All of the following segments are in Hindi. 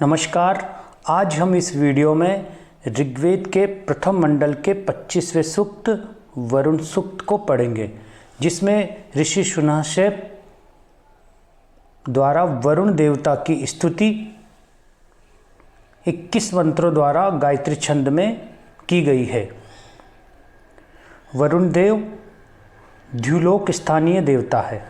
नमस्कार। आज हम इस वीडियो में ऋग्वेद के प्रथम मंडल के 25वें सूक्त वरुण सूक्त को पढ़ेंगे, जिसमें ऋषि शुनहशेप द्वारा वरुण देवता की स्तुति 21 मंत्रों द्वारा गायत्री छंद में की गई है। वरुण देव द्युलोक स्थानीय देवता है।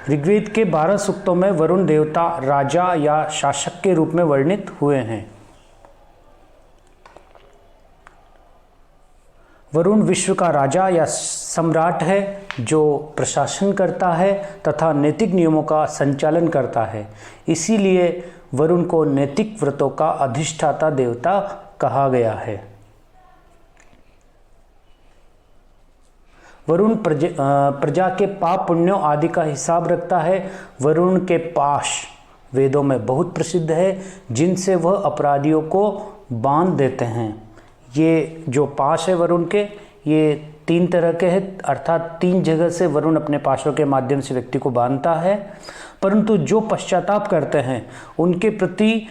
ऋग्वेद के 12 सूक्तों में वरुण देवता राजा या शासक के रूप में वर्णित हुए हैं। वरुण विश्व का राजा या सम्राट है, जो प्रशासन करता है तथा नैतिक नियमों का संचालन करता है। इसीलिए वरुण को नैतिक व्रतों का अधिष्ठाता देवता कहा गया है। वरुण प्रजा के पाप पुण्यों आदि का हिसाब रखता है। वरुण के पाश वेदों में बहुत प्रसिद्ध है, जिनसे वह अपराधियों को बांध देते हैं। ये जो पाश है वरुण के, ये 3 तरह के हैं, अर्थात 3 जगह से वरुण अपने पाशों के माध्यम से व्यक्ति को बांधता है। परंतु जो पश्चाताप करते हैं उनके प्रति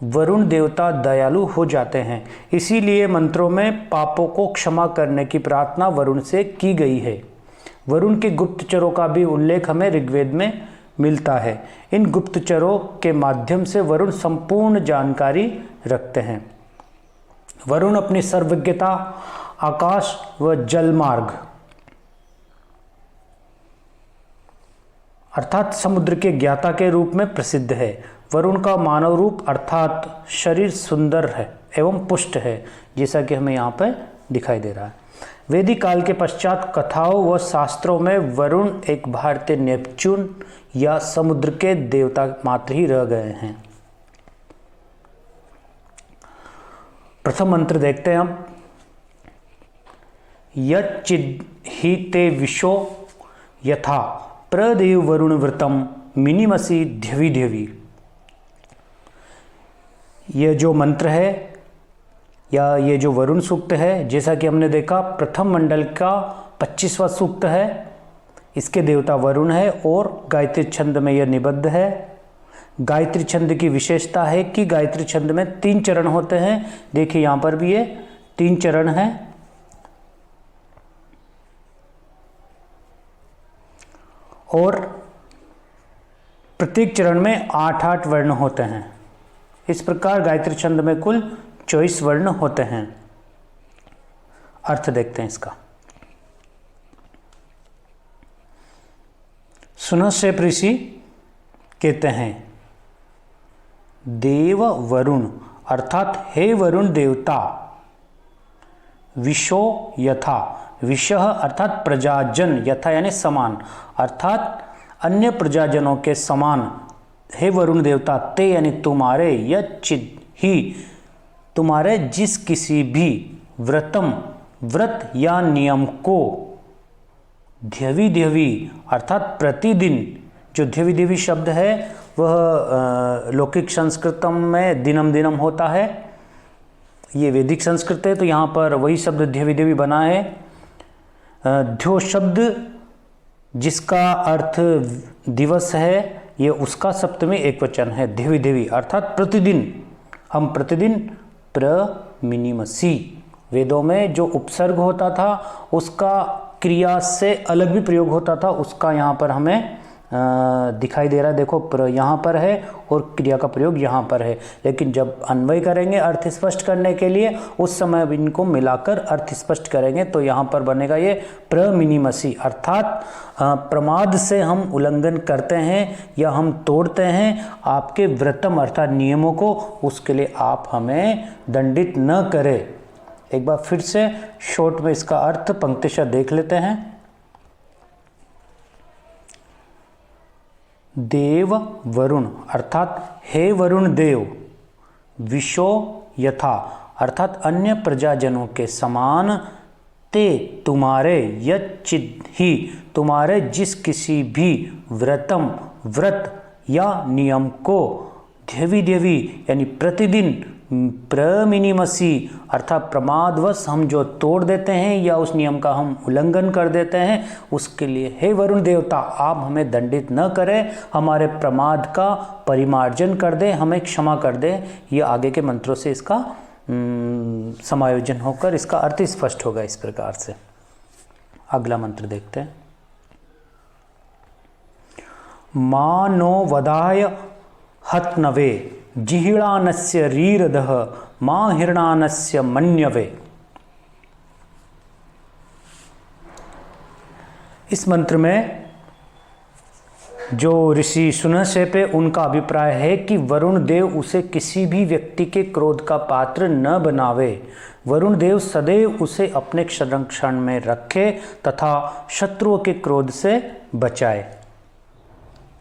वरुण देवता दयालु हो जाते हैं। इसीलिए मंत्रों में पापों को क्षमा करने की प्रार्थना वरुण से की गई है। वरुण के गुप्तचरों का भी उल्लेख हमें ऋग्वेद में मिलता है। इन गुप्तचरों के माध्यम से वरुण संपूर्ण जानकारी रखते हैं। वरुण अपनी सर्वज्ञता, आकाश व जलमार्ग अर्थात समुद्र के ज्ञाता के रूप में प्रसिद्ध है। वरुण का मानव रूप अर्थात शरीर सुंदर है एवं पुष्ट है, जैसा कि हमें यहाँ पर दिखाई दे रहा है। वैदिक काल के पश्चात कथाओं व शास्त्रों में वरुण एक भारतीय नेपच्यून या समुद्र के देवता मात्र ही रह गए हैं। प्रथम मंत्र देखते हैं हम। यच्चिद हि ते विशो यथा प्रदेव वरुण व्रतम मिनिमसी ध्यवि ध्यवि। यह जो मंत्र है या ये जो वरुण सूक्त है, जैसा कि हमने देखा प्रथम मंडल का 25वां सूक्त है। इसके देवता वरुण है और गायत्री छंद में यह निबद्ध है। गायत्री छंद की विशेषता है कि गायत्री छंद में 3 चरण होते हैं। देखिए यहाँ पर भी ये 3 चरण हैं और प्रत्येक चरण में 8-8 वर्ण होते हैं। इस प्रकार गायत्री छंद में कुल 24 वर्ण होते हैं। अर्थ देखते हैं इसका। शुनहशेप ऋषि कहते हैं, देव वरुण अर्थात हे वरुण देवता, विशो यथा, विशः अर्थात प्रजाजन, यथा यानी समान, अर्थात अन्य प्रजाजनों के समान हे वरुण देवता, ते यानी तुम्हारे, यच्चिद ही तुम्हारे जिस किसी भी व्रतम व्रत या नियम को, ध्यवि ध्यवि अर्थात प्रतिदिन, जो ध्यवि ध्यवि शब्द है वह लौकिक संस्कृतम में दिनम दिनम होता है। ये वैदिक संस्कृत है तो यहाँ पर वही शब्द ध्यवि ध्यवि बना है। ध्यो शब्द जिसका अर्थ दिवस है, ये उसका सप्तमी एकवचन है। ध्यवि ध्यवि अर्थात प्रतिदिन, हम प्रतिदिन प्रमिनिमसी। वेदों में जो उपसर्ग होता था उसका क्रिया से अलग भी प्रयोग होता था, उसका यहाँ पर हमें दिखाई दे रहा है। देखो यहाँ पर है और क्रिया का प्रयोग यहाँ पर है, लेकिन जब अन्वय करेंगे अर्थ स्पष्ट करने के लिए, उस समय इनको मिलाकर अर्थ स्पष्ट करेंगे तो यहाँ पर बनेगा ये प्रमिनिमसी, अर्थात प्रमाद से हम उल्लंघन करते हैं या हम तोड़ते हैं आपके व्रतम अर्थात नियमों को, उसके लिए आप हमें दंडित न करें। एक बार फिर से शॉर्ट में इसका अर्थ पंक्तिशः देख लेते हैं। देव वरुण अर्थात हे वरुण देव, विशो यथा अर्थात अन्य प्रजाजनों के समान, ते तुम्हारे, यच्चिद ही तुम्हारे जिस किसी भी व्रतम व्रत या नियम को, ध्यवि ध्यवि यानी प्रतिदिन प्रमिनिमसी अर्थात प्रमादवश हम जो तोड़ देते हैं या उस नियम का हम उल्लंघन कर देते हैं, उसके लिए हे वरुण देवता आप हमें दंडित न करें, हमारे प्रमाद का परिमार्जन कर दें, हमें क्षमा कर दें। ये आगे के मंत्रों से इसका समायोजन होकर इसका अर्थ स्पष्ट होगा इस प्रकार से। अगला मंत्र देखते हैं। मानो वदाय हत्नवे जिहिणानस्य रीरदः मां हिरणानस्य मन्यवे। इस मंत्र में जो ऋषि सुनहसेप है उनका अभिप्राय है कि वरुण देव उसे किसी भी व्यक्ति के क्रोध का पात्र न बनावे। वरुण देव सदैव उसे अपने संरक्षण में रखे तथा शत्रुओं के क्रोध से बचाए।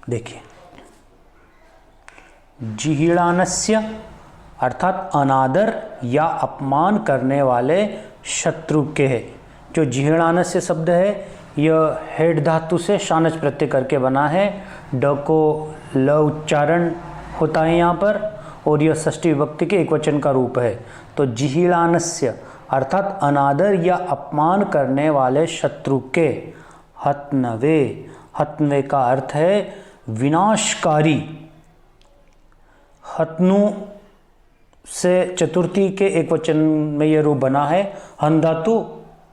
देखिए, जिहिणानस्य अर्थात अनादर या अपमान करने वाले शत्रु के। जो जिहिणानस्य शब्द है यह हेड धातु से शानच प्रत्यय करके बना है। ड को ल उच्चारण होता है यहाँ पर, और यह षष्ठी विभक्ति के एकवचन का रूप है। तो जिहिणानस्य अर्थात अनादर या अपमान करने वाले शत्रु के। हत्नवे, हत्नवे का अर्थ है विनाशकारी। हत्नु से चतुर्थी के एकवचन में यह रूप बना है। हन धातु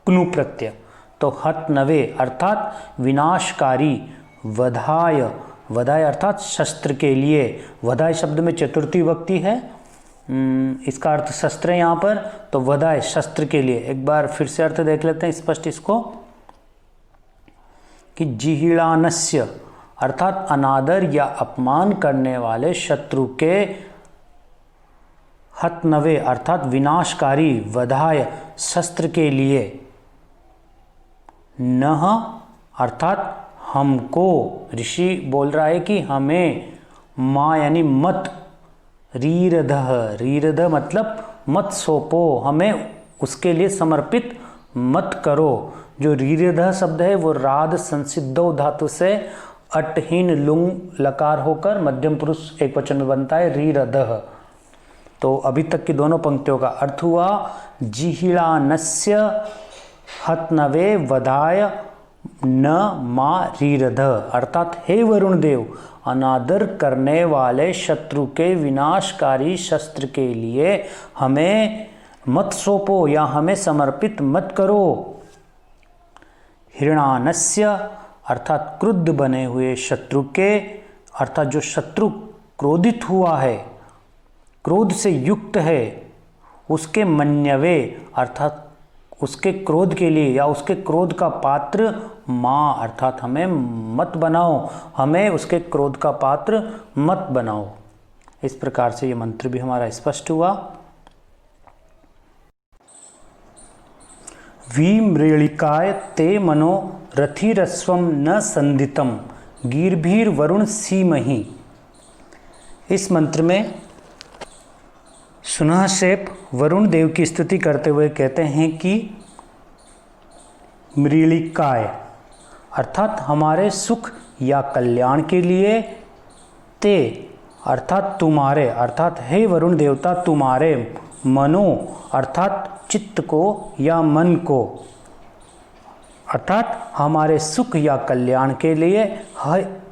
क्नु प्रत्यय, तो हत्नवे अर्थात विनाशकारी। वधाय, वधाय अर्थात शस्त्र के लिए। वधाय शब्द में चतुर्थी विभक्ति है, इसका अर्थ शस्त्र है यहाँ पर, तो वधाय शस्त्र के लिए। एक बार फिर से अर्थ देख लेते हैं स्पष्ट इसको, कि जिहिणानस्य अर्थात अनादर या अपमान करने वाले शत्रु के। हत्नवे अर्थात विनाशकारी, वधाय शस्त्र के लिए। नह अर्थात हमको, ऋषि बोल रहा है कि हमें, माँ यानी मत, रीरधः, रीरधः मतलब मत सौंपो, हमें उसके लिए समर्पित मत करो। जो रीरधः शब्द है वो राध संसिद्धौ धातु से अटहीन लुंग लकार होकर मध्यम पुरुष एकवचन में बनता है, रीरधः। तो अभी तक की दोनों पंक्तियों का अर्थ हुआ जिहिणानस्य हत्नवे वधाय न मा रीरधः, अर्थात हे वरुण देव अनादर करने वाले शत्रु के विनाशकारी शस्त्र के लिए हमें मत सौंपो या हमें समर्पित मत करो। हिरणानस्य अर्थात क्रुद्ध बने हुए शत्रु के, अर्थात जो शत्रु क्रोधित हुआ है, क्रोध से युक्त है, उसके मन्यवे अर्थात उसके क्रोध के लिए या उसके क्रोध का पात्र माँ अर्थात हमें मत बनाओ, हमें उसके क्रोध का पात्र मत बनाओ। इस प्रकार से ये मंत्र भी हमारा स्पष्ट हुआ। विम्रेलिकाय ते मनो रथिरस्वम न संदितम गीर्भीर वरुण सीमहि। इस मंत्र में सुनहसेप वरुण देव की स्तुति करते हुए कहते हैं कि मृलिकाय अर्थात हमारे सुख या कल्याण के लिए, ते अर्थात तुम्हारे, अर्थात हे वरुण देवता तुम्हारे, मनो अर्थात चित्त को या मन को, अर्थात हमारे सुख या कल्याण के लिए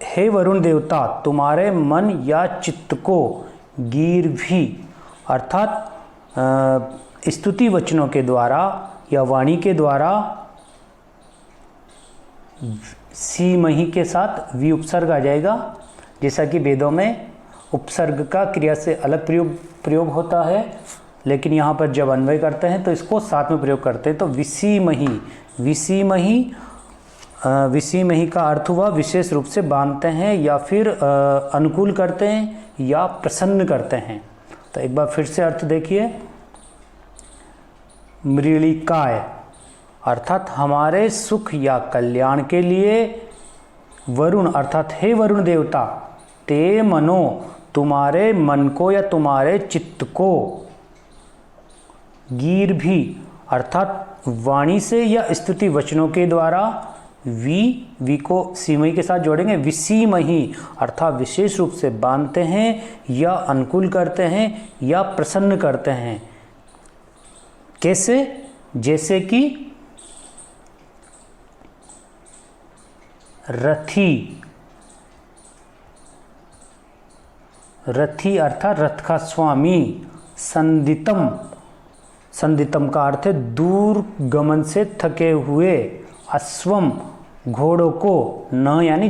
हे वरुण देवता तुम्हारे मन या चित्त को, गीर्भी अर्थात स्तुति वचनों के द्वारा या वाणी के द्वारा, सीमहि के साथ वी उपसर्ग आ जाएगा। जैसा कि वेदों में उपसर्ग का क्रिया से अलग प्रयोग होता है, लेकिन यहाँ पर जब अन्वय करते हैं तो इसको साथ में प्रयोग करते हैं। तो विसीमहि, विसीमहि, विसीमहि का अर्थ हुआ विशेष रूप से बांधते हैं या फिर अनुकूल करते हैं या प्रसन्न करते हैं। तो एक बार फिर से अर्थ देखिए, मृलिकाय अर्थात हमारे सुख या कल्याण के लिए, वरुण अर्थात हे वरुण देवता, ते मनो तुम्हारे मन को या तुम्हारे चित्त को, गीर्भी अर्थात वाणी से या स्तुति वचनों के द्वारा, वी को सीमही के साथ जोड़ेंगे, विसीमही अर्थात विशेष रूप से बांधते हैं या अनुकूल करते हैं या प्रसन्न करते हैं। कैसे? जैसे कि रथी अर्थात रथ का स्वामी, संदितम का अर्थ है दूर गमन से थके हुए, अश्वम घोड़ों को, न यानी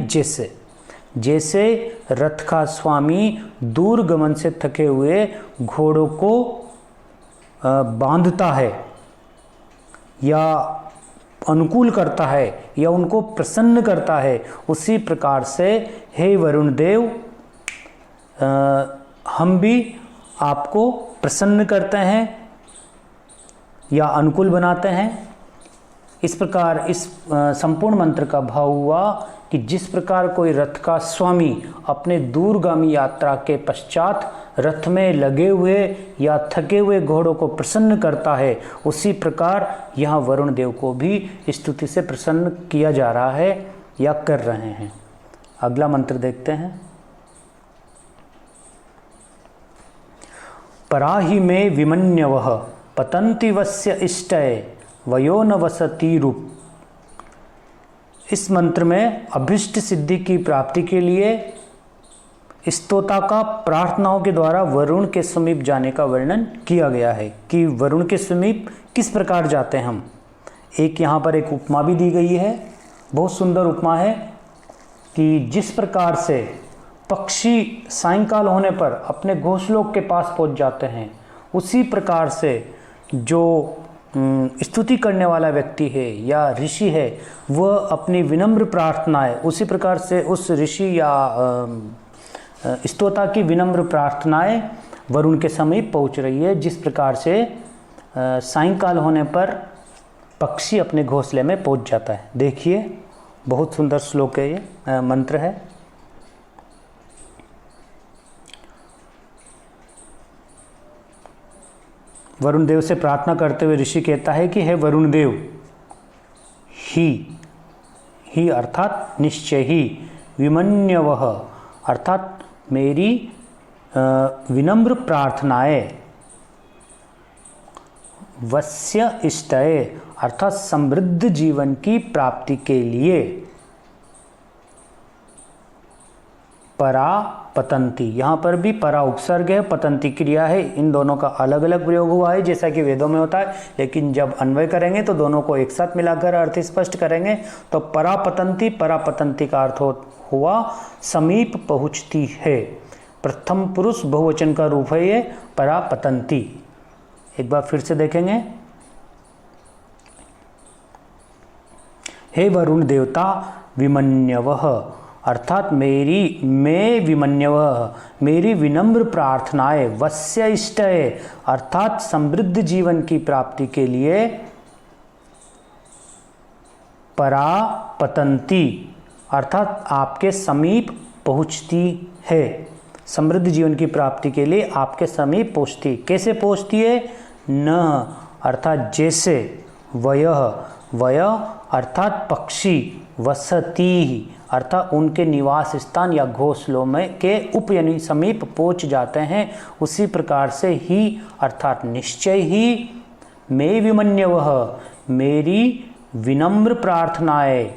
जैसे रथ का स्वामी दूर गमन से थके हुए घोड़ों को बांधता है या अनुकूल करता है या उनको प्रसन्न करता है, उसी प्रकार से हे वरुण देव हम भी आपको प्रसन्न करते हैं या अनुकूल बनाते हैं। इस प्रकार इस संपूर्ण मंत्र का भाव हुआ कि जिस प्रकार कोई रथ का स्वामी अपने दूरगामी यात्रा के पश्चात रथ में लगे हुए या थके हुए घोड़ों को प्रसन्न करता है, उसी प्रकार यहाँ वरुण देव को भी स्तुति से प्रसन्न किया जा रहा है या कर रहे हैं। अगला मंत्र देखते हैं। पराहि में विमन्यवः पतन्ति वस्य इष्टये वयो न वसति रूप। इस मंत्र में अभिष्ट सिद्धि की प्राप्ति के लिए स्तोता का प्रार्थनाओं के द्वारा वरुण के समीप जाने का वर्णन किया गया है कि वरुण के समीप किस प्रकार जाते हैं हम। एक यहाँ पर एक उपमा भी दी गई है, बहुत सुंदर उपमा है कि जिस प्रकार से पक्षी सायंकाल होने पर अपने घोंसलों के पास पहुँच जाते हैं, उसी प्रकार से जो स्तुति करने वाला व्यक्ति है या ऋषि है, वह अपनी विनम्र प्रार्थनाएं उसी प्रकार से उस ऋषि या स्तोता की विनम्र प्रार्थनाएं वरुण के समीप पहुंच रही है, जिस प्रकार से सायंकाल होने पर पक्षी अपने घोंसले में पहुंच जाता है। देखिए बहुत सुंदर श्लोक है, ये मंत्र है। वरुण देव से प्रार्थना करते हुए ऋषि कहता है कि हे वरुण देव, ही अर्थात निश्चय ही, विमन्यवः अर्थात मेरी विनम्र प्रार्थनाएं, वस्य इष्टये अर्थात समृद्ध जीवन की प्राप्ति के लिए, परा पतंती, यहाँ पर भी परा उपसर्ग है, पतंती क्रिया है। इन दोनों का अलग अलग प्रयोग हुआ है जैसा कि वेदों में होता है, लेकिन जब अन्वय करेंगे तो दोनों को एक साथ मिलाकर अर्थ स्पष्ट करेंगे। तो परा पतंती का अर्थ हुआ समीप पहुँचती है। प्रथम पुरुष बहुवचन का रूप है ये परा पतंती। एक बार फिर से देखेंगे। हे वरुण देवता विमन्यवः अर्थात मैं विमन्यवः मेरी विनम्र प्रार्थनाएं, वस्य इष्टये अर्थात समृद्ध जीवन की प्राप्ति के लिए, परा पतंती अर्थात आपके समीप पहुँचती है। समृद्ध जीवन की प्राप्ति के लिए आपके समीप पहुँचती। कैसे पहुँचती है? न अर्थात जैसे, वय अर्थात पक्षी, वसती अर्थात उनके निवास स्थान या घोंसलों में के उप यानी समीप पहुँच जाते हैं, उसी प्रकार से ही अर्थात निश्चय ही, मैं विमन्यवः मेरी विनम्र प्रार्थनाएं,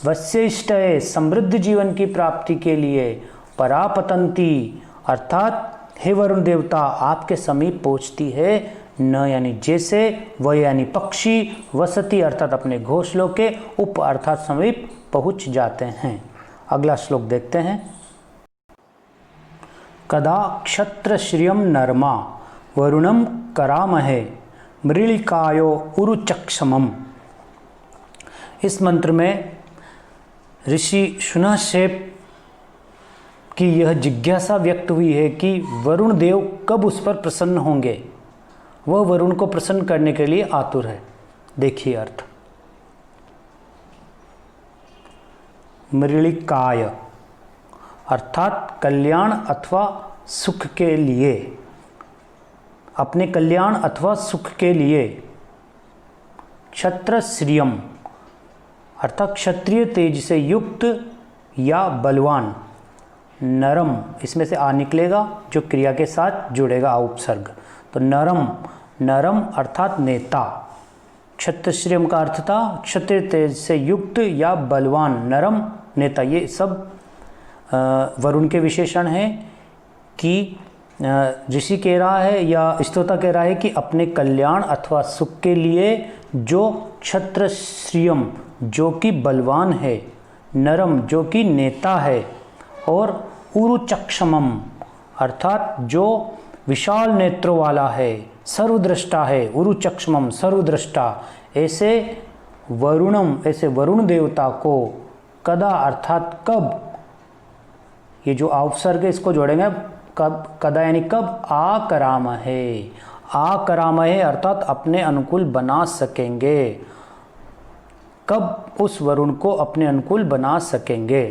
वस्य इष्टये समृद्ध जीवन की प्राप्ति के लिए, परापतंती अर्थात हे वरुण देवता आपके समीप पहुँचती है। न यानी जैसे, वह यानी पक्षी, वसती अर्थात अपने घोंसलों के उप अर्थात समीप पहुँच जाते हैं। अगला श्लोक देखते हैं। कदा क्षत्र श्रियम नरमा वरुणम करामहे मृलिकायो उरुचक्षमम। इस मंत्र में ऋषि शुनशेप की यह जिज्ञासा व्यक्त हुई है कि वरुण देव कब उस पर प्रसन्न होंगे। वह वरुण को प्रसन्न करने के लिए आतुर है। देखिए अर्थ, मृलिकाय अर्थात कल्याण अथवा सुख के लिए, अपने कल्याण अथवा सुख के लिए। क्षत्र श्रियम अर्थात क्षत्रिय तेज से युक्त या बलवान। नरम, इसमें से आ निकलेगा जो क्रिया के साथ जुड़ेगा उपसर्ग, तो नरम, नरम अर्थात नेता। क्षत्रश्रियम का अर्थ था क्षत्रिय तेज से युक्त या बलवान, नरम नेता। ये सब वरुण के विशेषण हैं कि ऋषि कह रहा है या स्तोता कह रहा है कि अपने कल्याण अथवा सुख के लिए जो क्षत्रश्रियम जो कि बलवान है, नरम जो कि नेता है, और उरुचक्षमम अर्थात जो विशाल नेत्रों वाला है, सर्वद्रष्टा है, उरुचक्षमम सर्वद्रष्टा, ऐसे वरुणम, ऐसे वरुण देवता को कदा अर्थात कब, ये जो उपसर्ग है इसको जोड़ेंगे कब, कदा यानी कब, आकरामहे, आकरामहे अर्थात अपने अनुकूल बना सकेंगे, कब उस वरुण को अपने अनुकूल बना सकेंगे।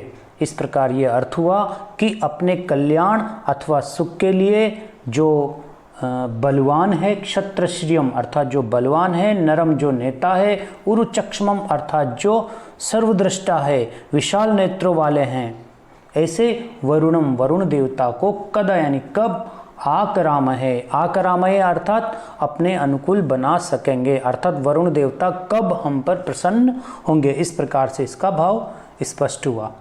इस प्रकार ये अर्थ हुआ कि अपने कल्याण अथवा सुख के लिए जो बलवान है, क्षत्रश्रियम अर्थात जो बलवान है, नरम जो नेता है, उरुचक्षमम अर्थात जो सर्वद्रष्टा है, विशाल नेत्रों वाले हैं, ऐसे वरुणम वरुण देवता को कदा यानी कब, आकरामहे, आकरामहे अर्थात अपने अनुकूल बना सकेंगे, अर्थात वरुण देवता कब हम पर प्रसन्न होंगे। इस प्रकार से इसका भाव स्पष्ट हुआ।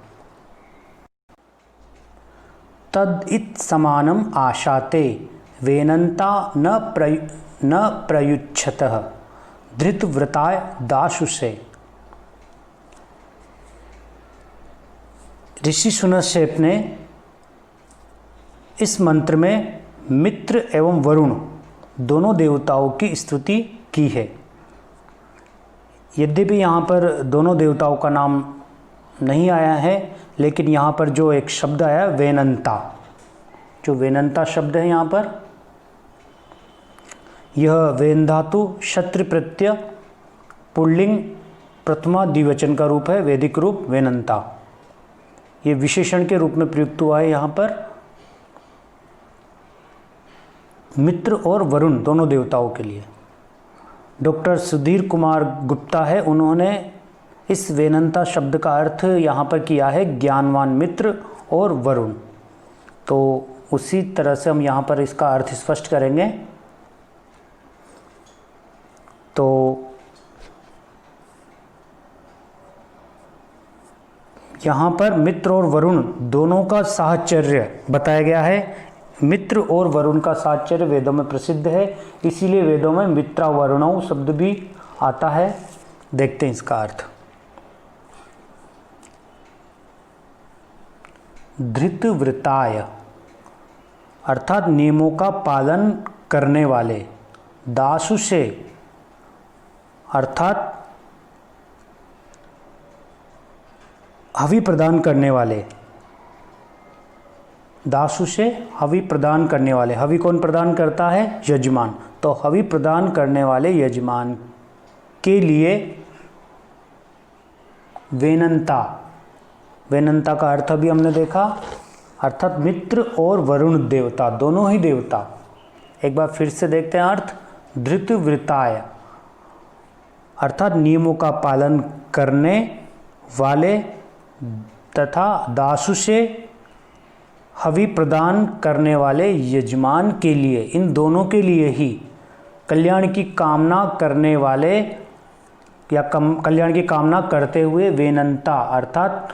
तद इत समानम आशाते वेनंता न प्रयुच्छतः धृतव्रताय दाशुषे। ऋषि सुनश्चेप ने इस मंत्र में मित्र एवं वरुण दोनों देवताओं की स्तुति की है। यद्यपि यहाँ पर दोनों देवताओं का नाम नहीं आया है, लेकिन यहाँ पर जो एक शब्द आया वेनंता, जो वेनंता शब्द है यहाँ पर, यह वेन धातु शत्रु प्रत्यय पुल्लिंग प्रथमा द्विवचन का रूप है, वैदिक रूप वेनंता। ये विशेषण के रूप में प्रयुक्त हुआ है यहाँ पर मित्र और वरुण दोनों देवताओं के लिए। डॉक्टर सुधीर कुमार गुप्ता है, उन्होंने इस वेनंता शब्द का अर्थ यहाँ पर किया है ज्ञानवान मित्र और वरुण। तो उसी तरह से हम यहाँ पर इसका अर्थ स्पष्ट करेंगे। तो यहाँ पर मित्र और वरुण दोनों का साहचर्य बताया गया है। मित्र और वरुण का साहचर्य वेदों में प्रसिद्ध है, इसीलिए वेदों में मित्रा वरुणौ शब्द भी आता है। देखते हैं इसका अर्थ। धृतव्रताय अर्थात नियमों का पालन करने वाले, दासुषे अर्थात हवि प्रदान करने वाले, दासुषे हवि प्रदान करने वाले। हवि कौन प्रदान करता है? यजमान। तो हवि प्रदान करने वाले यजमान के लिए वेनंता, वेनंता का अर्थ भी हमने देखा, अर्थात मित्र और वरुण देवता दोनों ही देवता। एक बार फिर से देखते हैं अर्थ। धृतव्रताय अर्थात नियमों का पालन करने वाले तथा दासुषे हवि प्रदान करने वाले यजमान के लिए, इन दोनों के लिए ही कल्याण की कामना करने वाले या कल्याण की कामना करते हुए वेनंता अर्थात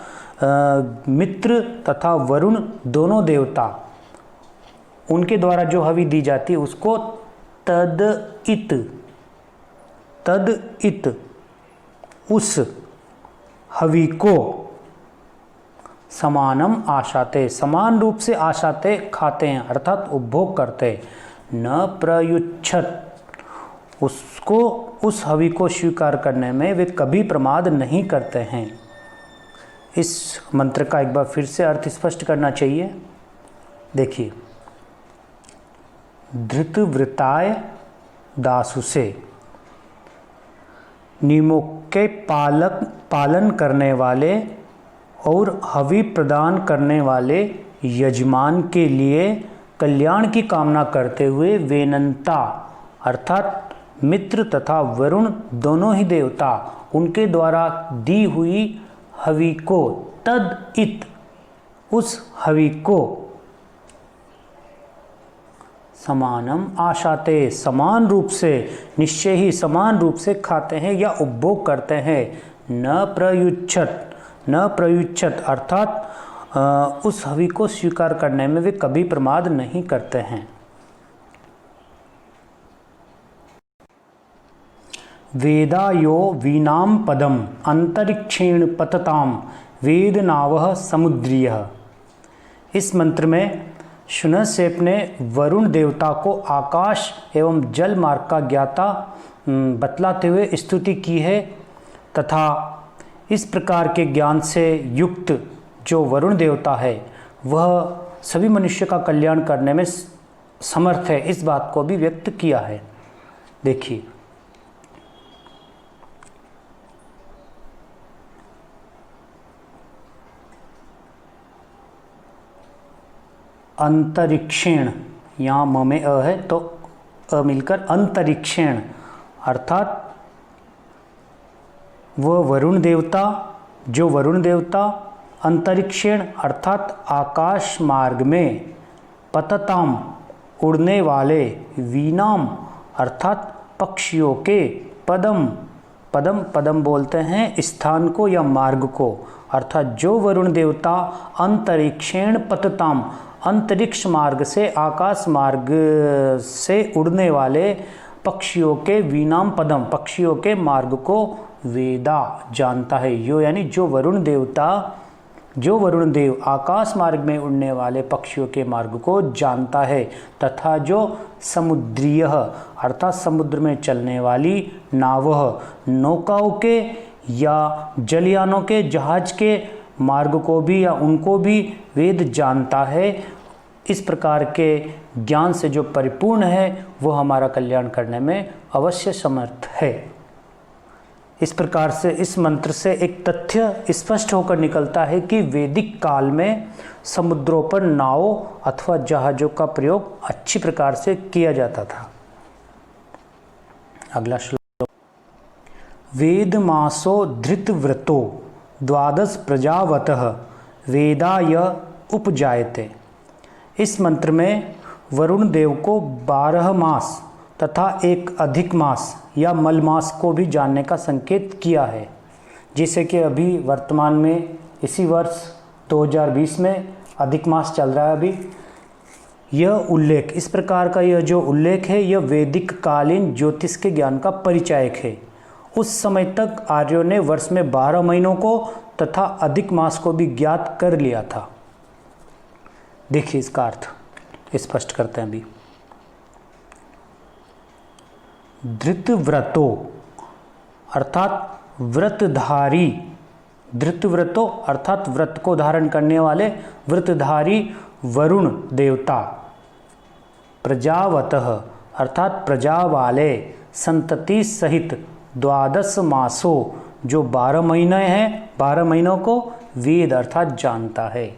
मित्र तथा वरुण दोनों देवता, उनके द्वारा जो हवि दी जाती है उसको तद इत उस हवि को समानम आशाते समान रूप से आशाते खाते हैं अर्थात उपभोग करते, न प्रयुच्छत उसको उस हवि को स्वीकार करने में वे कभी प्रमाद नहीं करते हैं। इस मंत्र का एक बार फिर से अर्थ स्पष्ट करना चाहिए। देखिए, धृतव्रताय दासुषे नियमों के पालन करने वाले और हवि प्रदान करने वाले यजमान के लिए कल्याण की कामना करते हुए वेनंता अर्थात मित्र तथा वरुण दोनों ही देवता उनके द्वारा दी हुई हवि को, तद इत उस हवि को, समानम आशाते समान रूप से, निश्चय ही समान रूप से खाते हैं या उपभोग करते हैं। न प्रयुच्छत, न प्रयुच्छत अर्थात उस हवि को स्वीकार करने में वे कभी प्रमाद नहीं करते हैं। वेदायो वीनाम पदम अंतरिक्षेण पतताम वेदनावः समुद्रीयः। इस मंत्र में शुनशेप ने वरुण देवता को आकाश एवं जल मार्ग का ज्ञाता बतलाते हुए स्तुति की है तथा इस प्रकार के ज्ञान से युक्त जो वरुण देवता है वह सभी मनुष्य का कल्याण करने में समर्थ है, इस बात को भी व्यक्त किया है। देखिए, अंतरिक्षेण, यहाँ म में अ है तो अ मिलकर अंतरिक्षेण अर्थात वह वरुण देवता, जो वरुण देवता अंतरिक्षेण अर्थात आकाश मार्ग में, पतताम उड़ने वाले, वीनाम अर्थात पक्षियों के, पदम, पदम पदम बोलते हैं स्थान को या मार्ग को, अर्थात जो वरुण देवता अंतरिक्षेण पतताम अंतरिक्ष मार्ग से, आकाश मार्ग से उड़ने वाले पक्षियों के, वीनाम पदम पक्षियों के मार्ग को वेदा जानता है। यो यानी जो वरुण देवता, जो वरुण देव आकाश मार्ग में उड़ने वाले पक्षियों के मार्ग को जानता है तथा जो समुद्रीय अर्थात समुद्र में चलने वाली नावः नौकाओं के या जलयानों के, जहाज के मार्ग को भी या उनको भी वेद जानता है। इस प्रकार के ज्ञान से जो परिपूर्ण है वो हमारा कल्याण करने में अवश्य समर्थ है। इस प्रकार से इस मंत्र से एक तथ्य स्पष्ट होकर निकलता है कि वैदिक काल में समुद्रों पर नावों अथवा जहाज़ों का प्रयोग अच्छी प्रकार से किया जाता था। अगला श्लोक, वेद मासो धृतव्रतो द्वादश प्रजावतः वेदाय उपजायते। इस मंत्र में वरुण देव को 12 मास तथा एक अधिक मास या मल मास को भी जानने का संकेत किया है, जिसे कि अभी वर्तमान में इसी वर्ष 2020 में अधिक मास चल रहा है। अभी यह उल्लेख, इस प्रकार का यह जो उल्लेख है यह वैदिक कालीन ज्योतिष के ज्ञान का परिचायक है। उस समय तक आर्यों ने वर्ष में 12 महीनों को तथा अधिक मास को भी ज्ञात कर लिया था। देखिए इसका अर्थ स्पष्ट करते हैं अभी। धृतव्रतो अर्थात व्रतधारी, धृतव्रतो अर्थात व्रत को धारण करने वाले व्रतधारी वरुण देवता, प्रजावतः अर्थात प्रजा वाले, संतति सहित 12 मासों जो 12 महीने हैं, 12 महीनों को वेद अर्थात जानता है।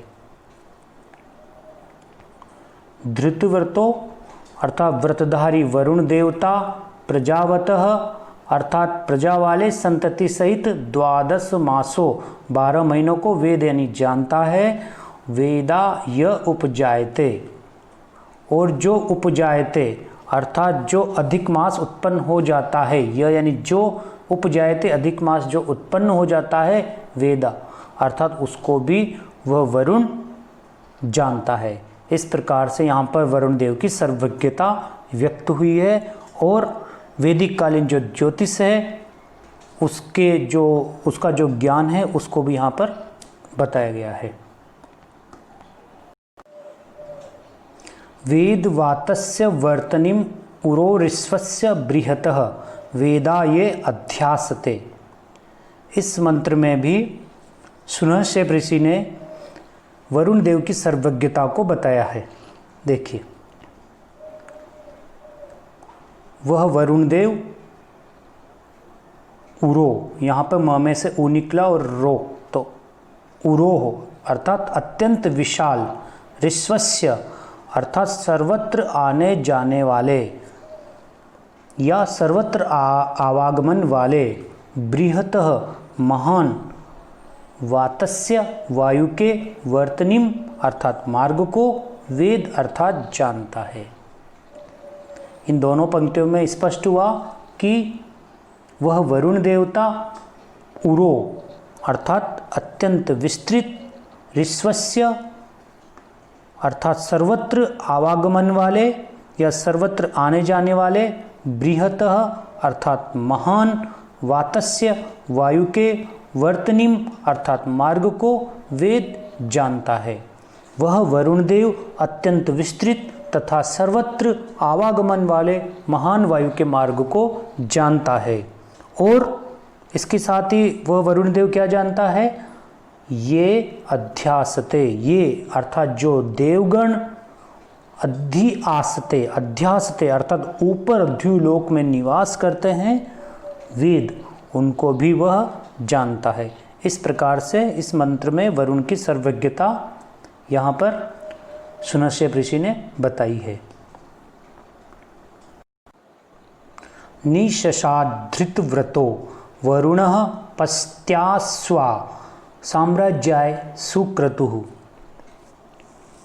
धृतव्रतो अर्थात व्रतधारी वरुण देवता, प्रजावतः अर्थात प्रजा वाले, संतति सहित 12 मासों 12 महीनों को वेद यानी जानता है। वेदा य उपजायते, और जो उपजायते अर्थात जो अधिक मास उत्पन्न हो जाता है, यह यानी जो उपजायते अधिक मास जो उत्पन्न हो जाता है, वेदा अर्थात उसको भी वह वरुण जानता है। इस प्रकार से यहाँ पर वरुण देव की सर्वज्ञता व्यक्त हुई है और वैदिक कालीन जो ज्योतिष है उसका जो ज्ञान है उसको भी यहाँ पर बताया गया है। वेदवातस्य वर्तनिम उरोरिश्वस्य बृहतः वेदा ये अध्यासते। इस मंत्र में भी शुनशेप ऋषि ने वरुण देव की सर्वज्ञता को बताया है। देखिए, वह वरुण देव उरो, यहाँ पर म में से ऊ निकला और रो तो उरो हो अर्थात अत्यंत विशाल, ऋष्वस्य अर्थात सर्वत्र आने जाने वाले या सर्वत्र आवागमन वाले, बृहतः महान, वातस्य वायु के, वर्तनीम अर्थात मार्ग को, वेद अर्थात जानता है। इन दोनों पंक्तियों में स्पष्ट हुआ कि वह वरुण देवता उरो अर्थात अत्यंत विस्तृत, ऋस्वस्य अर्थात सर्वत्र आवागमन वाले या सर्वत्र आने जाने वाले, बृहतः अर्थात महान, वातस्य वायु के, वर्तनीम अर्थात मार्ग को, वेद जानता है। वह वरुण देव अत्यंत विस्तृत तथा सर्वत्र आवागमन वाले महान वायु के मार्ग को जानता है। और इसके साथ ही वह वरुण देव क्या जानता है? ये अध्यासते, ये अर्थात जो देवगण अध्यासते, अध्यासते अर्थात ऊपर द्युलोक में निवास करते हैं, वेद उनको भी वह जानता है। इस प्रकार से इस मंत्र में वरुण की सर्वज्ञता यहाँ पर सुनश्यप ऋषि ने बताई है। निशशाधृतव्रतो वरुणः पस्त्यास्वा साम्राज्याय सुक्रतुः।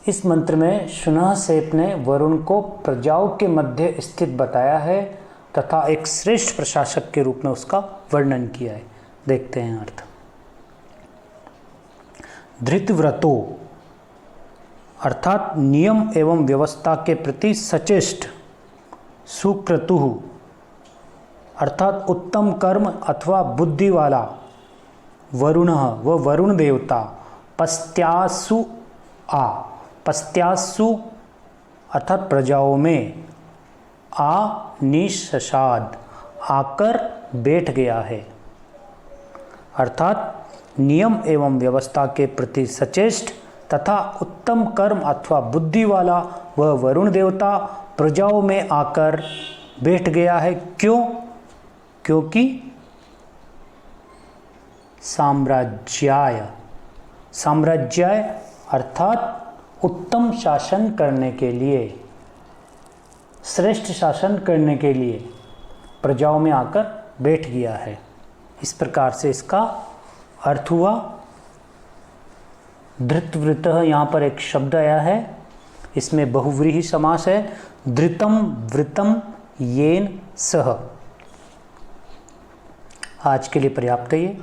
इस मंत्र में शुनहसेप ने वरुण को प्रजाओं के मध्य स्थित बताया है तथा एक श्रेष्ठ प्रशासक के रूप में उसका वर्णन किया है। देखते हैं अर्थ। धृतव्रतो अर्थात नियम एवं व्यवस्था के प्रति सचेष्ट, सुक्रतुः अर्थात उत्तम कर्म अथवा बुद्धि वाला, वरुणः वह वरुण देवता, पस्त्यासु आ, पस्त्यासु अर्थात प्रजाओं में, आ निशशाद आकर बैठ गया है, अर्थात नियम एवं व्यवस्था के प्रति सचेष्ट तथा उत्तम कर्म अथवा बुद्धि वाला वह वरुण देवता प्रजाओं में आकर बैठ गया है। क्यों? क्योंकि साम्राज्याय, साम्राज्याय अर्थात उत्तम शासन करने के लिए, श्रेष्ठ शासन करने के लिए प्रजाओं में आकर बैठ गया है। इस प्रकार से इसका अर्थ हुआ। धृतव्रतः यहाँ पर एक शब्द आया है, इसमें बहुव्रीहि समास है। धृतम वृतम येन सह। आज के लिए पर्याप्त है ये।